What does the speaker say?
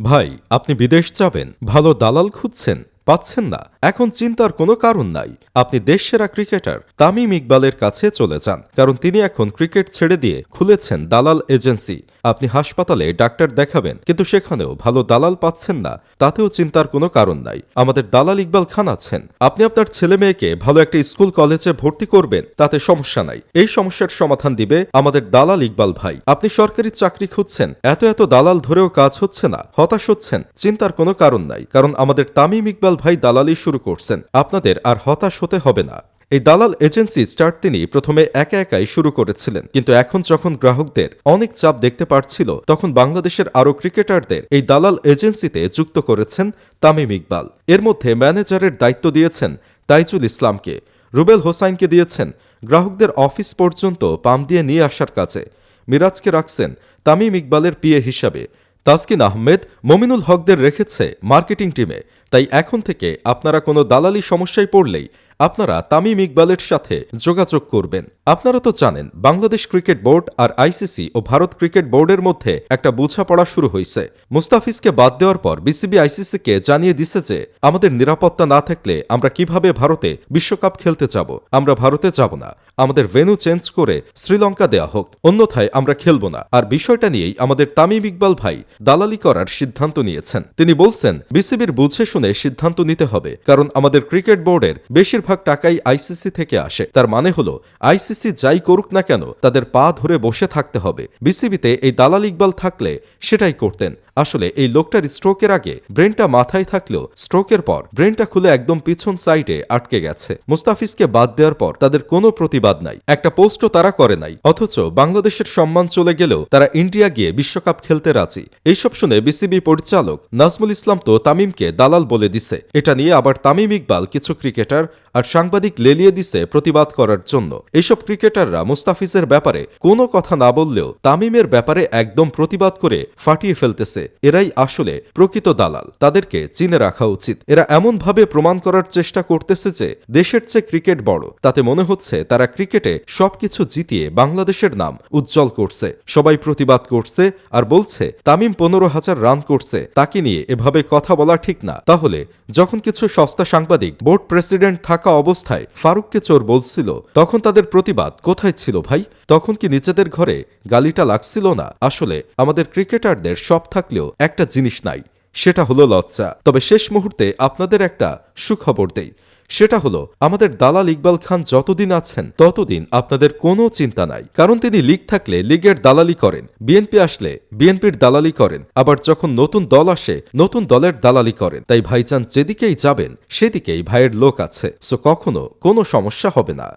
ভাই, আপনি বিদেশ যাবেন, ভালো দালাল খুঁজছেন, পাচ্ছেন না। এখন চিন্তার কোনো কারণ নাই। আপনি দেশসেরা ক্রিকেটার তামিম ইকবালের কাছে চলে যান, কারণ তিনি এখন ক্রিকেট ছেড়ে দিয়ে খুলেছেন দালাল এজেন্সি। আপনি হাসপাতালে ডাক্তার দেখাবেন, কিন্তু সেখানেও ভালো দালাল পাচ্ছেন না, তাতেও চিন্তার কোনো কারণ নাই। আমাদের দালাল ইকবাল খান আছেন। আপনি আপনার ছেলে মেয়েকে ভালো একটা স্কুল কলেজে ভর্তি করবেন, তাতে সমস্যা নাই। এই সমস্যার সমাধান দিবে আমাদের দালাল ইকবাল ভাই। আপনি সরকারি চাকরি খুঁজছেন, এত দালাল ধরেও কাজ হচ্ছে না, হতাশ হচ্ছেন, চিন্তার কোনো কারণ নাই, কারণ আমাদের তামিম ইকবাল ভাই দালালি শুরু করছেন। আপনাদের আর হতাশ হতে হবে না। এই দালাল এজেন্সি স্টার্ট তিনি প্রথমে একাই শুরু করেছিলেন, কিন্তু এখন যখন গ্রাহকদের অনেক চাপ দেখতে পারছিল, তখন বাংলাদেশের আরও ক্রিকেটারদের এই দালাল এজেন্সিতে যুক্ত করেছেন তামিম ইকবাল। এর মধ্যে ম্যানেজারের দায়িত্ব দিয়েছেন তাইজুল ইসলামকে, রুবেল হোসাইনকে দিয়েছেন গ্রাহকদের অফিস পর্যন্ত পাম দিয়ে নিয়ে আসার কাজে, মিরাজকে রাখছেন তামিম ইকবালের পিএ হিসাবে, তাসকিন আহমেদ, মমিনুল হকদের রেখেছে মার্কেটিং টিমে। তাই এখন থেকে আপনারা কোনো দালালি সমস্যায় পড়লেই আপনারা তামিম ইকবালের সাথে যোগাযোগ করবেন। আপনারা তো জানেন, বাংলাদেশ ক্রিকেট বোর্ড আর আইসিসি ও ভারত ক্রিকেট বোর্ডের মধ্যে একটা বোঝাপড়া শুরু হয়েছে। মুস্তাফিজকে বাদ দেওয়ার পর বিসিবি আইসিসিকে জানিয়ে দিছে যে আমাদের নিরাপত্তা না থাকলে আমরা কিভাবে ভারতে বিশ্বকাপ খেলতে যাব। আমরা ভারতে যাব না, আমাদের ভেন্যু চেঞ্জ করে শ্রীলঙ্কা দেয়া হোক, অন্যথায় আমরা খেলব না। আর বিষয়টা নিয়েই আমাদের তামিম ইকবাল ভাই দালালি করার সিদ্ধান্ত নিয়েছেন। তিনি বলছেন, বিসিবির বুঝে শুনে সিদ্ধান্ত নিতে হবে, কারণ আমাদের ক্রিকেট বোর্ডের বেশিরভাগ টাকাই আইসিসি থেকে আসে। তার মানে হলো আইসিসি যাই করুক না কেন তাদের পা ধরে বসে থাকতে হবে। বিসিবিতে এই দালাল ইকবাল থাকলে সেটাই করতেন। আসলে এই লোকটার স্ট্রোকের আগে ব্রেনটা মাথায় থাকলেও স্ট্রোকের পর ব্রেনটা খুলে একদম পিছন সাইডে আটকে গেছে। মুস্তাফিজকে বাদ দেওয়ার পর তাদের কোনো প্রতিবাদ নাই, একটা পোস্টও তারা করে নাই, অথচ বাংলাদেশের সম্মান চলে গেলেও তারা ইন্ডিয়া গিয়ে বিশ্বকাপ খেলতে রাজি। এইসব শুনে বিসিবি পরিচালক নাজমুল ইসলাম তো তামিমকে দালাল বলে দিছে। এটা নিয়ে আবার তামিম ইকবাল কিছু ক্রিকেটার আর সাংবাদিক লেলিয়ে দিছে প্রতিবাদ করার জন্য। এইসব ক্রিকেটাররা মুস্তাফিজের ব্যাপারে কোনো কথা না বললেও তামিমের ব্যাপারে একদম প্রতিবাদ করে ফাটিয়ে ফেলতেছে। এরাই আসলে প্রকৃত দালাল, তাদেরকে চিনে রাখা উচিত। এরা এমনভাবে প্রমাণ করার চেষ্টা করতেছে যে দেশের চেয়ে ক্রিকেট বড়। তাতে মনে হচ্ছে তারা ক্রিকেটে সবকিছু জিতিয়ে বাংলাদেশের নাম উজ্জ্বল করছে। সবাই প্রতিবাদ করছে আর বলছে তামিম 15,000 রান করছে, তাকে নিয়ে এভাবে কথা বলা ঠিক না। তাহলে যখন কিছু সস্তা সাংবাদিক বোর্ড প্রেসিডেন্ট থাকা অবস্থায় ফারুককে চোর বলছিল, তখন তাদের প্রতিবাদ কোথায় ছিল ভাই? তখন কি নিজেদের ঘরে গালিটা লাগছিল না? আসলে আমাদের ক্রিকেটারদের সব থাকলেও একটা জিনিস নাই, সেটা হলো লজ্জা। তবে শেষ মুহূর্তে আপনাদের একটা সুখবর দেই, সেটা হলো আমাদের দালাল ইকবাল খান যতদিন আছেন ততদিন আপনাদের কোনো চিন্তা নাই, কারণ তিনি লিগ থাকলে লিগের দালালি করেন, বিএনপি আসলে বিএনপির দালালি করেন, আবার যখন নতুন দল আসে নতুন দলের দালালি করেন। তাই ভাইজান যেদিকেই যাবেন সেদিকেই ভাইয়ের লোক আছে, সো কখনো কোনো সমস্যা হবে না।